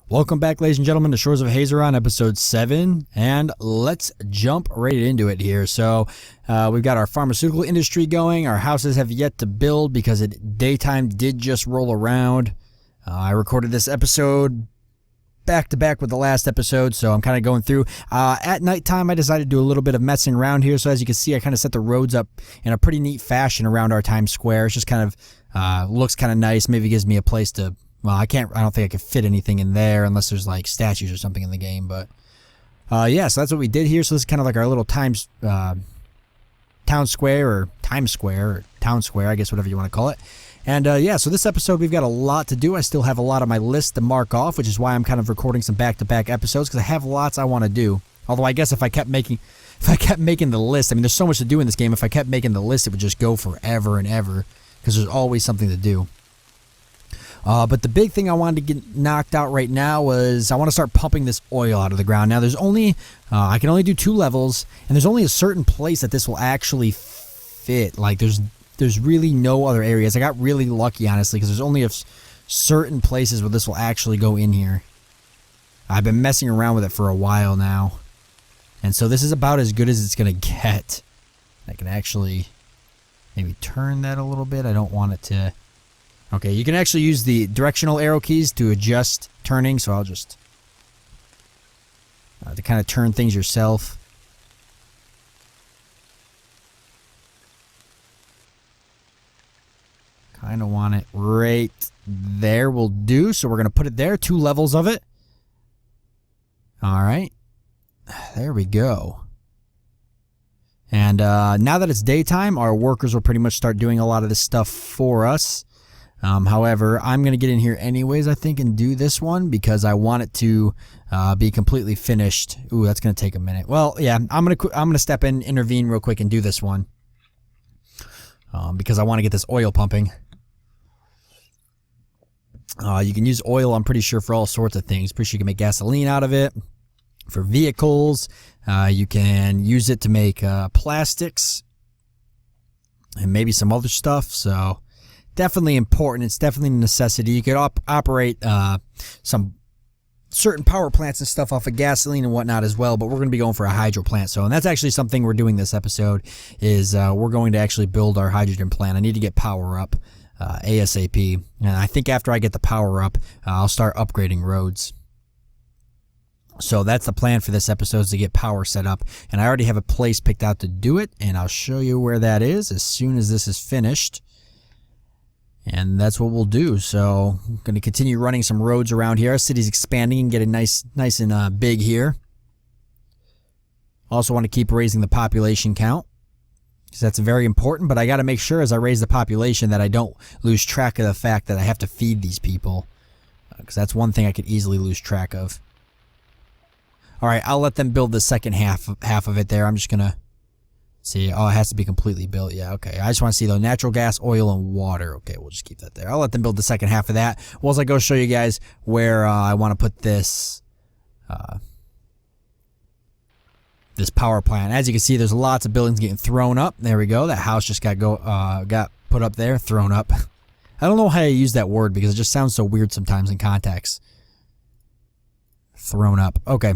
Welcome back, ladies and gentlemen, to Shores of Hazeron, episode 7, and let's jump right into it here. So, we've got our pharmaceutical industry going. Our houses have yet to build because daytime did just roll around. I recorded this episode back to back with the last episode, so I'm kind of going through. At nighttime, I decided to do a little bit of messing around here. So as you can see, I kind of set the roads up in a pretty neat fashion around our Times Square. It's just kind of looks kind of nice. Maybe gives me a place to. Well, I don't think I could fit anything in there unless there's like statues or something in the game, but yeah, so that's what we did here. So this is kind of like our little town square or Times Square or town square, I guess, whatever you want to call it. And yeah, so this episode we've got a lot to do. I still have a lot on my list to mark off, which is why I'm kind of recording some back-to-back episodes, because I have lots I want to do. Although I guess if I kept making the list, I mean, there's so much to do in this game. If I kept making the list, it would just go forever and ever, because there's always something to do. But the big thing I wanted to get knocked out right now was I want to start pumping this oil out of the ground. Now there's only, I can only do 2 levels, and there's only a certain place that this will actually fit. Like there's really no other areas. I got really lucky, honestly, because there's only certain places where this will actually go in here. I've been messing around with it for a while now. And so this is about as good as it's going to get. I can actually maybe turn that a little bit. I don't want it to... Okay, you can actually use the directional arrow keys to adjust turning, so I'll just... to kind of turn things yourself. Kind of want it right there will do, so we're going to put it there, 2 levels of it. Alright, there we go. And now that it's daytime, our workers will pretty much start doing a lot of this stuff for us. However, I'm going to get in here anyways, I think, and do this one because I want it to be completely finished. Ooh, that's going to take a minute. Well, yeah, I'm going to step in, intervene real quick, and do this one because I want to get this oil pumping. You can use oil, I'm pretty sure, for all sorts of things. Pretty sure you can make gasoline out of it for vehicles. You can use it to make plastics and maybe some other stuff. So... definitely important. It's definitely a necessity. You could operate some certain power plants and stuff off of gasoline and whatnot as well, but we're going to be going for a hydro plant. So, and that's actually something we're doing this episode is we're going to actually build our hydrogen plant. I need to get power up ASAP. And I think after I get the power up, I'll start upgrading roads. So that's the plan for this episode, is to get power set up. And I already have a place picked out to do it, and I'll show you where that is as soon as this is finished. And that's what we'll do. So I'm going to continue running some roads around here. Our city's expanding and getting nice and big here. Also want to keep raising the population count, because that's very important. But I got to make sure as I raise the population that I don't lose track of the fact that I have to feed these people, because that's one thing I could easily lose track of. All right, I'll let them build the second half of it there. I'm just going to... see, oh, it has to be completely built. Yeah, okay. I just want to see, though, natural gas, oil, and water. Okay, we'll just keep that there. I'll let them build the second half of that. Well, as I go show you guys where I want to put this this power plant. As you can see, there's lots of buildings getting thrown up. There we go. That house just got put up there, thrown up. I don't know how I use that word because it just sounds so weird sometimes in context. Thrown up. Okay.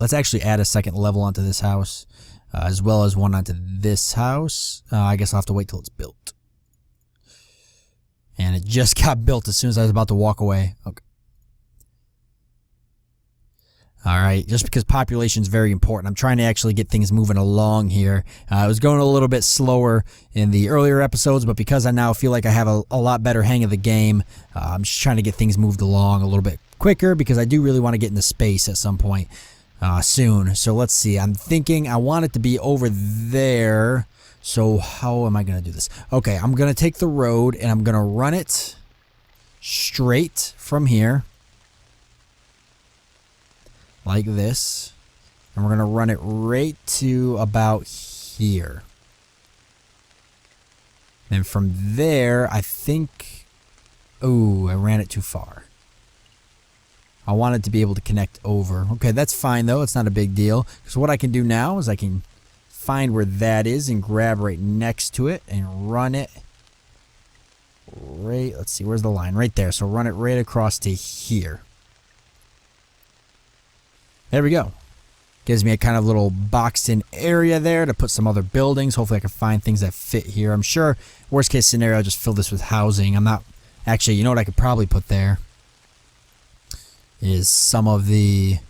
Let's actually add a second level onto this house. As well as one onto this house. I guess I'll have to wait till it's built. And it just got built as soon as I was about to walk away. Okay. Alright, just because population is very important, I'm trying to actually get things moving along here. I was going a little bit slower in the earlier episodes, but because I now feel like I have a lot better hang of the game, I'm just trying to get things moved along a little bit quicker, because I do really want to get into space at some point. Soon. So let's see. I'm thinking I want it to be over there. So how am I going to do this? Okay, I'm going to take the road and I'm going to run it straight from here. Like this. And we're going to run it right to about here. And from there, I think... oh, I ran it too far. I want it to be able to connect over. Okay, that's fine though. It's not a big deal. Because what I can do now is I can find where that is and grab right next to it and run it right, let's see, where's the line? Right there. So run it right across to here. There we go. Gives me a kind of little boxed in area there to put some other buildings. Hopefully I can find things that fit here. I'm sure worst case scenario, I'll just fill this with housing. I'm not actually, you know what I could probably put there is some of these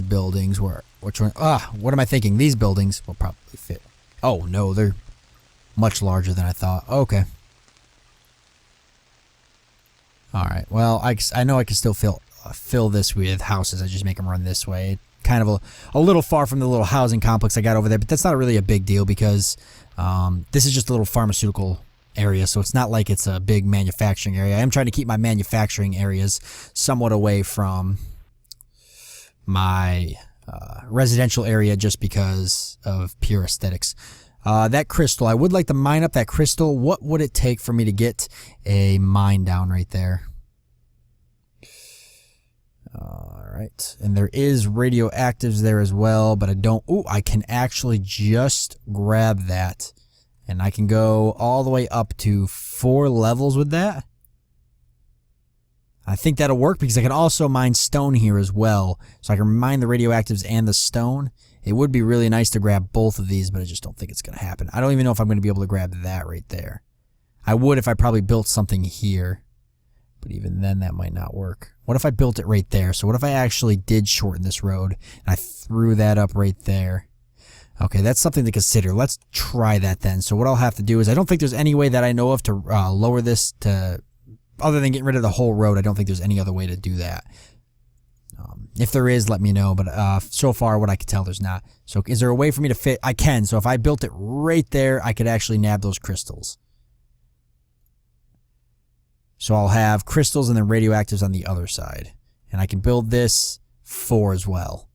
buildings where, which one? What am I thinking? These buildings will probably fit. Oh no, they're much larger than I thought. Okay. All right. Well, I know I can still fill this with houses. I just make them run this way. Kind of a little far from the little housing complex I got over there, but that's not really a big deal because this is just a little pharmaceutical area, so it's not like it's a big manufacturing area. I am trying to keep my manufacturing areas somewhat away from my residential area just because of pure aesthetics. That crystal, I would like to mine up that crystal. What would it take for me to get a mine down right there? Alright, and there is radioactives there as well, but I don't... Ooh, I can actually just grab that. And I can go all the way up to 4 levels with that. I think that'll work because I can also mine stone here as well. So I can mine the radioactives and the stone. It would be really nice to grab both of these, but I just don't think it's going to happen. I don't even know if I'm going to be able to grab that right there. I would if I probably built something here. But even then, that might not work. What if I built it right there? So what if I actually did shorten this road and I threw that up right there? Okay, that's something to consider. Let's try that then. So what I'll have to do is, I don't think there's any way that I know of to lower this to, other than getting rid of the whole road. I don't think there's any other way to do that. If there is, let me know. But so far, what I can tell, there's not. So is there a way for me to fit? I can. So if I built it right there, I could actually nab those crystals. So I'll have crystals and then radioactives on the other side. And I can build this 4 as well.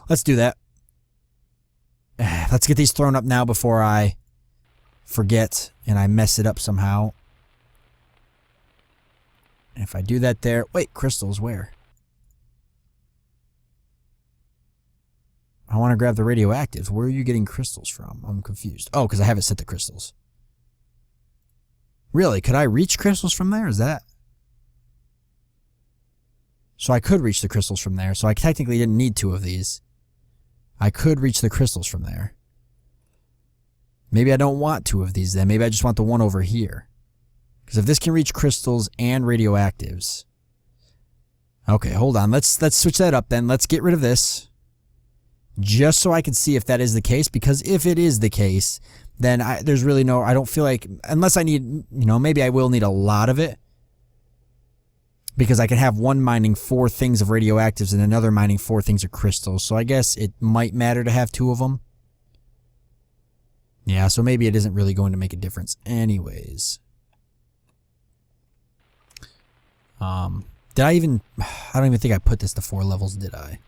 Let's do that. Let's get these thrown up now before I forget and I mess it up somehow. And if I do that there... Wait, crystals where? I want to grab the radioactives. Where are you getting crystals from? I'm confused. Oh, because I haven't set the crystals. Really? Could I reach crystals from there? Is that... So I could reach the crystals from there. So I technically didn't need 2 of these. I could reach the crystals from there. Maybe I don't want 2 of these then. Maybe I just want the one over here. Because if this can reach crystals and radioactives... Okay, hold on. Let's switch that up then. Let's get rid of this. Just so I can see if that is the case. Because if it is the case, then there's really no... I don't feel like... Unless I need... You know, maybe I will need a lot of it. Because I can have one mining 4 things of radioactives and another mining 4 things of crystals. So I guess it might matter to have 2 of them. Yeah, so maybe it isn't really going to make a difference anyways. Did I even... I don't even think I put this to 4 levels, did I?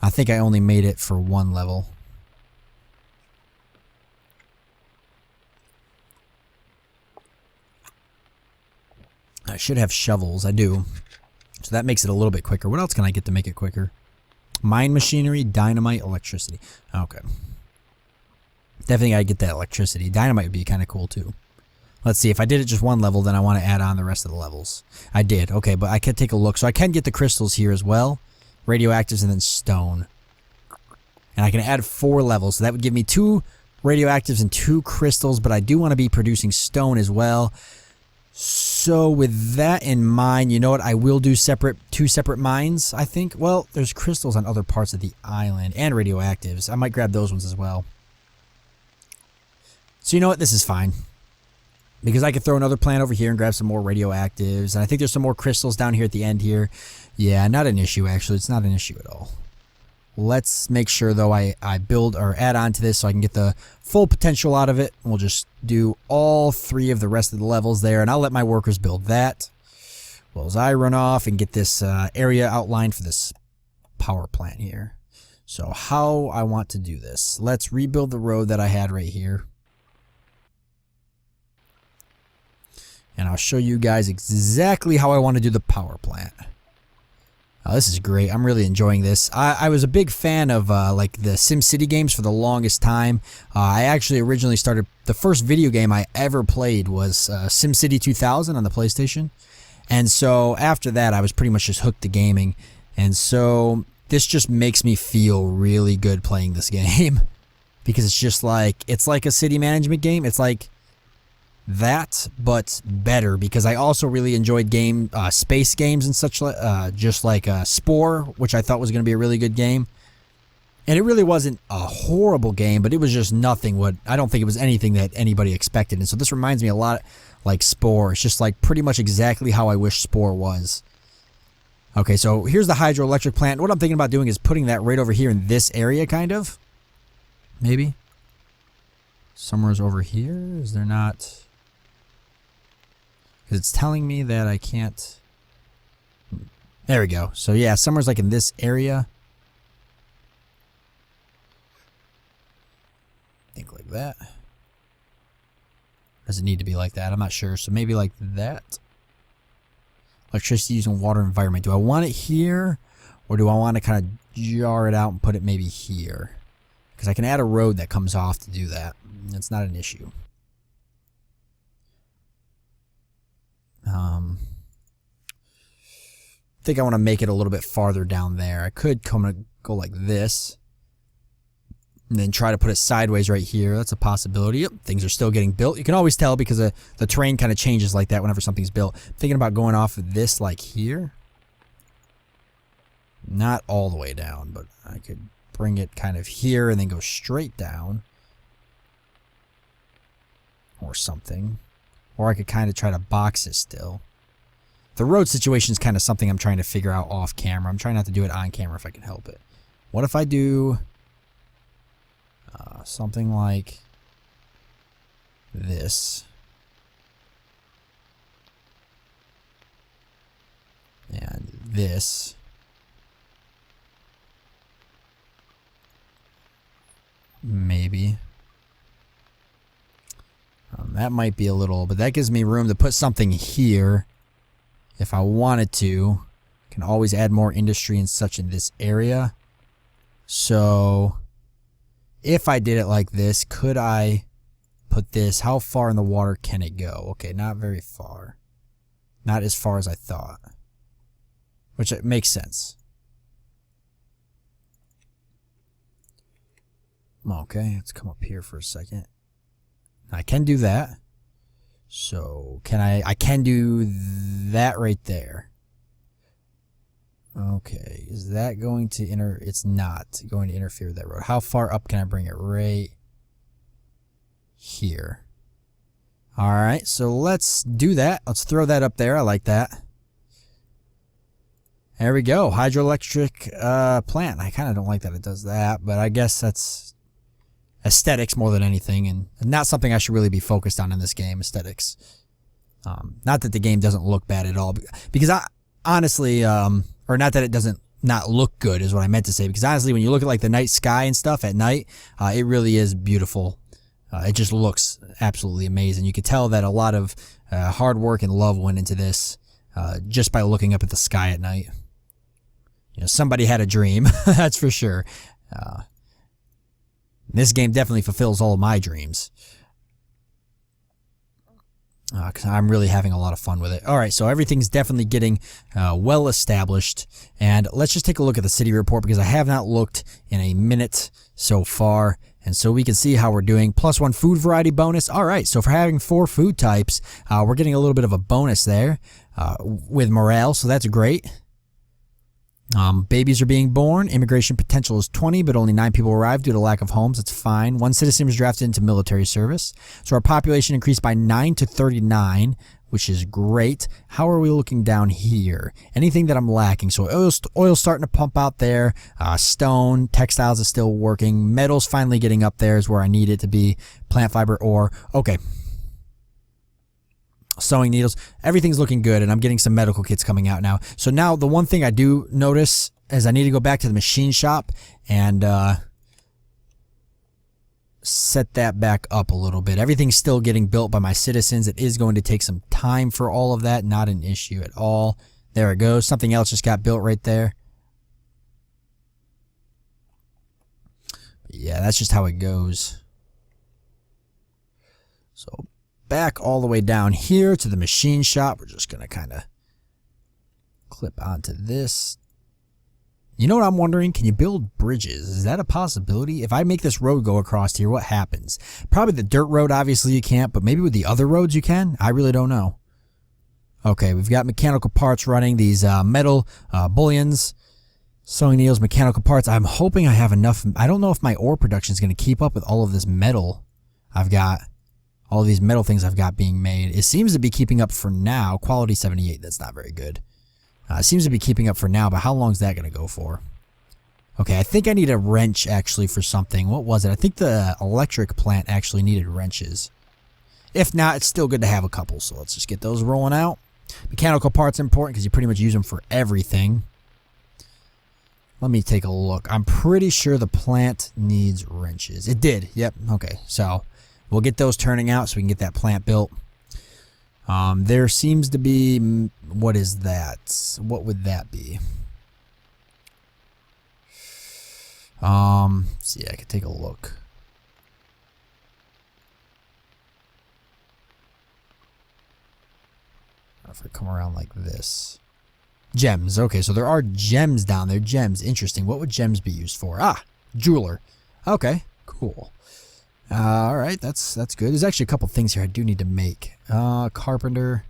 I think I only made it for 1 level. I should have shovels. I do. So that makes it a little bit quicker. What else can I get to make it quicker? Mine machinery, dynamite, electricity. Okay. Definitely gotta get that electricity. Dynamite would be kind of cool too. Let's see. If I did it just 1 level, then I want to add on the rest of the levels. I did. Okay, but I can take a look. So I can get the crystals here as well. Radioactives and then stone. And I can add 4 levels. So that would give me 2 radioactives and 2 crystals. But I do want to be producing stone as well. So with that in mind, you know what? I will do 2 separate mines, I think. Well, there's crystals on other parts of the island and radioactives. I might grab those ones as well. So you know what? This is fine. Because I could throw another plant over here and grab some more radioactives. And I think there's some more crystals down here at the end here. Yeah, not an issue actually. It's not an issue at all. Let's make sure though I build or add on to this so I can get the full potential out of it. We'll just do all 3 of the rest of the levels there. And I'll let my workers build that. Well, as I run off and get this area outlined for this power plant here. So how I want to do this. Let's rebuild the road that I had right here. And I'll show you guys exactly how I want to do the power plant. Oh, this is great. I'm really enjoying this. I was a big fan of like the SimCity games for the longest time. I actually originally started... The first video game I ever played was SimCity 2000 on the PlayStation. And so after that, I was pretty much just hooked to gaming. And so this just makes me feel really good playing this game. Because it's just like, it's like a city management game. It's like that, but better. Because I also really enjoyed space games and such, just like Spore, which I thought was going to be a really good game. And it really wasn't a horrible game, but it was just nothing I don't think it was anything that anybody expected. And so this reminds me a lot like Spore. It's just like pretty much exactly how I wish Spore was. Okay, so here's the hydroelectric plant. What I'm thinking about doing is putting that right over here in this area, kind of. Maybe. Somewhere's over here? Is there not? Because it's telling me that I can't. There we go. So yeah, somewhere's like in this area. Think like that. Does it need to be like that? I'm not sure. So maybe like that. Electricity using water environment. Do I want it here? Or do I want to kind of jar it out and put it maybe here? Because I can add a road that comes off to do that. That's not an issue. I think I want to make it a little bit farther down there. I could go like this. And then try to put it sideways right here. That's a possibility. Yep, things are still getting built. You can always tell because the terrain kind of changes like that whenever something's built. I'm thinking about going off of this like here. Not all the way down, but I could bring it kind of here and then go straight down. Or something. Or I could kind of try to box it still. The road situation is kind of something I'm trying to figure out off camera. I'm trying not to do it on camera if I can help it. What if I do something like this? And this. Maybe. That might be a little, but that gives me room to put something here if I wanted to. Can always add more industry and such in this area. So if I did it like this, could I put this? How far in the water can it go? Okay, not very far. Not as far as I thought. Which it makes sense. Okay, let's come up here for a second. I can do that. So can I can do that right there. Okay, is that going to it's not going to interfere with that road. How far up can I bring it? Right here. All right, so let's do that. Let's throw that up there. I like that. There we go. Hydroelectric plant. I kind of don't like that it does that, but I guess that's aesthetics more than anything, and not something I should really be focused on in this game. Aesthetics. Not that the game doesn't look bad at all, because I honestly, or not that it doesn't not look good is what I meant to say, because honestly, when you look at like the night sky and stuff at night, it really is beautiful. It just looks absolutely amazing. You could tell that a lot of hard work and love went into this just by looking up at the sky at night. You know, somebody had a dream, that's for sure. This game definitely fulfills all of my dreams. Because I'm really having a lot of fun with it. Alright, so everything's definitely getting well established. And let's just take a look at the city report, because I have not looked in a minute so far. And so we can see how we're doing. +1 food variety bonus. Alright, so for having 4 food types, we're getting a little bit of a bonus there with morale, so that's great. Babies are being born. Immigration potential is 20, but only 9 people arrived due to lack of homes. That's fine. 1 citizen was drafted into military service. So our population increased by 9 to 39, which is great. How are we looking down here? Anything that I'm lacking? So oil's starting to pump out there. Stone, textiles is still working. Metal's finally getting up there is where I need it to be. Plant fiber, ore. Okay. Sewing needles, everything's looking good, and I'm getting some medical kits coming out now. So now the one thing I do notice is I need to go back to the machine shop and set that back up a little bit. Everything's still getting built by my citizens. It is going to take some time for all of that. Not an issue at all. There it goes. Something else just got built right there. But yeah, that's just how it goes. So back all the way down here to the machine shop. We're just going to kind of Clip onto this. You know what I'm wondering? Can you build bridges? Is that a possibility? If I make this road go across here, what happens? Probably the dirt road, obviously you can't, but maybe with the other roads you can? I really don't know. Okay, we've got mechanical parts running, these metal bullions, sewing needles, mechanical parts. I'm hoping I have enough. I don't know if my ore production is going to keep up with all of this metal I've got. All of these metal things I've got being made. It seems to be keeping up for now. Quality 78, that's not very good. It seems to be keeping up for now, but how long is that going to go for? Okay, I think I need a wrench actually for something. What was it? I think the electric plant actually needed wrenches. If not, it's still good to have a couple, so let's just get those rolling out. Mechanical parts are important because you pretty much use them for everything. Let me take a look. I'm pretty sure the plant needs wrenches. It did. Yep. Okay, so we'll get those turning out so we can get that plant built. There seems to be, what is that? What would that be? See, I could take a look. If I come around like this. Gems. Okay, so there are gems down there. Gems. Interesting. What would gems be used for? Ah, jeweler. Okay, cool. Alright, that's good. There's actually a couple things here I do need to make. Carpenter.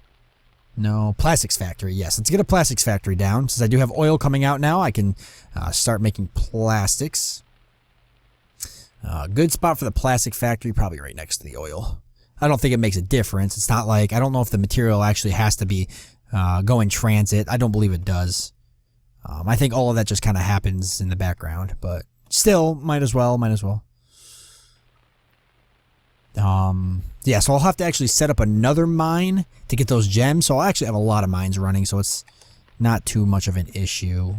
No. Plastics factory. Yes, let's get a plastics factory down. Since I do have oil coming out now, I can start making plastics. Good spot for the plastic factory, probably right next to the oil. I don't think it makes a difference. It's not like, I don't know if the material actually has to be go in transit. I don't believe it does. I think all of that just kind of happens in the background, but still, might as well. Yeah, so I'll have to actually set up another mine to get those gems. So I'll actually have a lot of mines running, so it's not too much of an issue.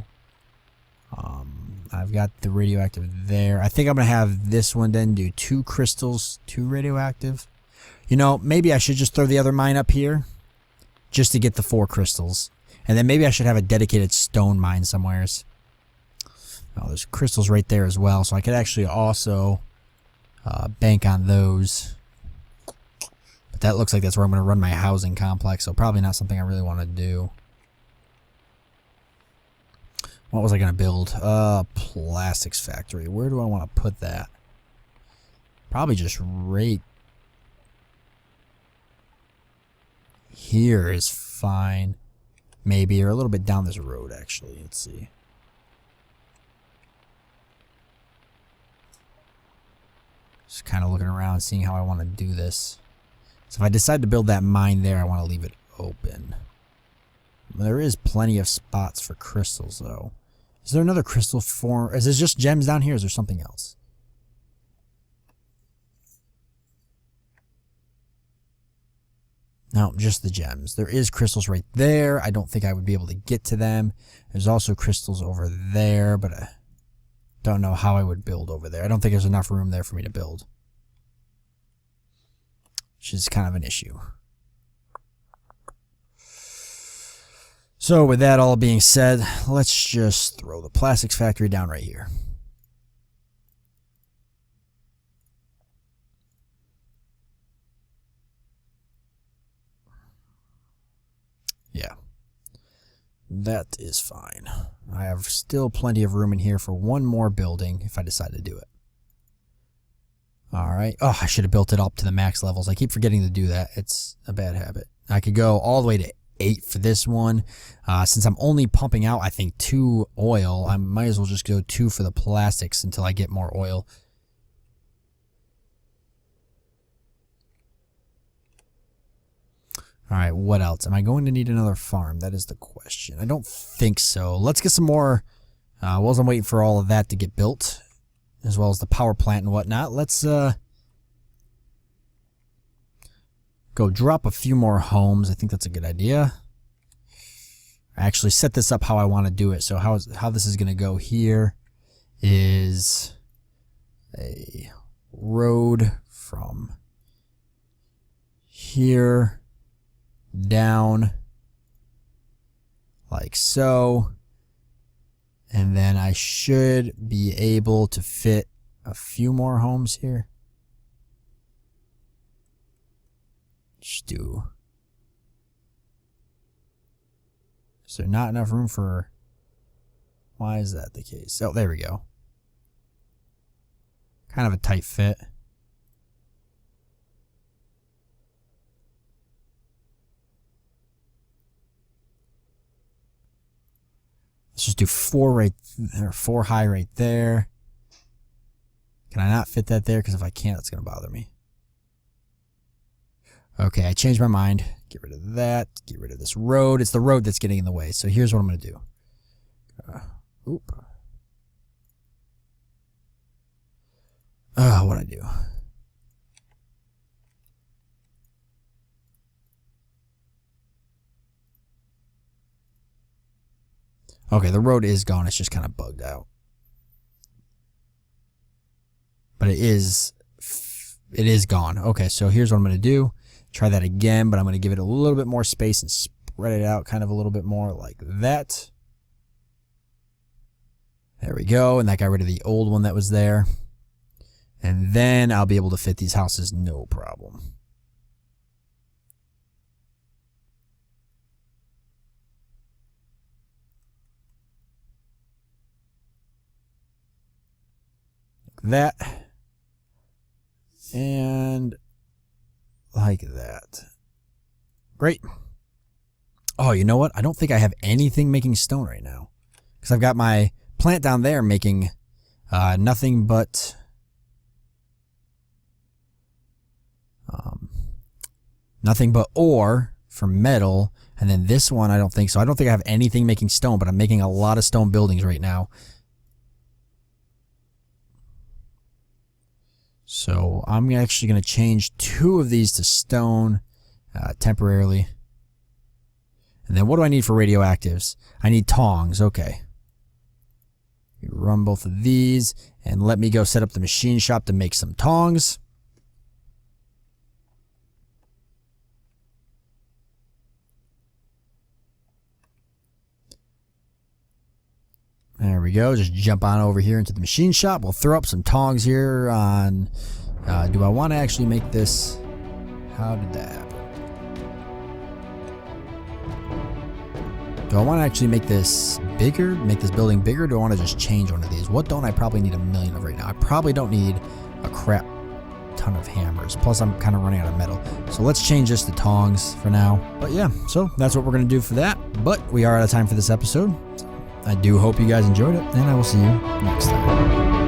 I've got the radioactive there. I think I'm going to have this one then do 2 crystals, 2 radioactive. You know, maybe I should just throw the other mine up here just to get the 4 crystals. And then maybe I should have a dedicated stone mine somewheres. Oh, there's crystals right there as well, so I could actually also bank on those. But that looks like that's where I'm going to run my housing complex, so probably not something I really want to do. What was I going to build? Plastics factory. Where do I want to put that? Probably just right here is fine. Maybe, or a little bit down this road, actually. Let's see. Just kind of looking around, seeing how I want to do this. So if I decide to build that mine there, I want to leave it open. There is plenty of spots for crystals, though. Is there another crystal form? Is this just gems down here? Or is there something else? No, just the gems. There is crystals right there. I don't think I would be able to get to them. There's also crystals over there, but I don't know how I would build over there. I don't think there's enough room there for me to build, which is kind of an issue. So with that all being said, let's just throw the plastics factory down right here. Yeah, that is fine. I have still plenty of room in here for one more building if I decide to do it. Alright. Oh, I should have built it up to the max levels. I keep forgetting to do that. It's a bad habit. I could go all the way to 8 for this one. Since I'm only pumping out, I think, 2 oil, I might as well just go 2 for the plastics until I get more oil. Alright, what else? Am I going to need another farm? That is the question. I don't think so. Let's get some more, while I'm waiting for all of that to get built, as well as the power plant and whatnot. Let's go drop a few more homes. I think that's a good idea. Actually set this up how I want to do it. So how this is going to go here is a road from here down like so, and then I should be able to fit a few more homes here. Just do Is there not enough room for... Why is that the case? Oh, there we go. Kind of a tight fit. Let's just do 4 right there, 4 high right there. Can I not fit that there? Because if I can't, it's going to bother me. Okay, I changed my mind. Get rid of that. Get rid of this road. It's the road that's getting in the way. So here's what I'm going to do. What'd I do? Okay, the road is gone. It's just kind of bugged out. But it is gone. Okay, so here's what I'm going to do. Try that again, but I'm going to give it a little bit more space and spread it out kind of a little bit more like that. There we go. And that got rid of the old one that was there. And then I'll be able to fit these houses no problem. Like that. And like that. Great. Oh, you know what? I don't think I have anything making stone right now. Because I've got my plant down there making nothing but... nothing but ore for metal. And then this one, I don't think so. I don't think I have anything making stone, but I'm making a lot of stone buildings right now. So I'm actually going to change 2 of these to stone temporarily. And then what do I need for radioactives? I need tongs. Okay. Run both of these and let me go set up the machine shop to make some tongs. There we go. Just jump on over here into the machine shop. We'll throw up some tongs here on... do I want to actually make this... How did that happen? Do I want to actually make this bigger? Make this building bigger? Or do I want to just change one of these? What don't I probably need 1,000,000 of right now? I probably don't need a crap ton of hammers. Plus, I'm kind of running out of metal. So let's change this to tongs for now. But yeah, so that's what we're going to do for that. But we are out of time for this episode. I do hope you guys enjoyed it, and I will see you next time.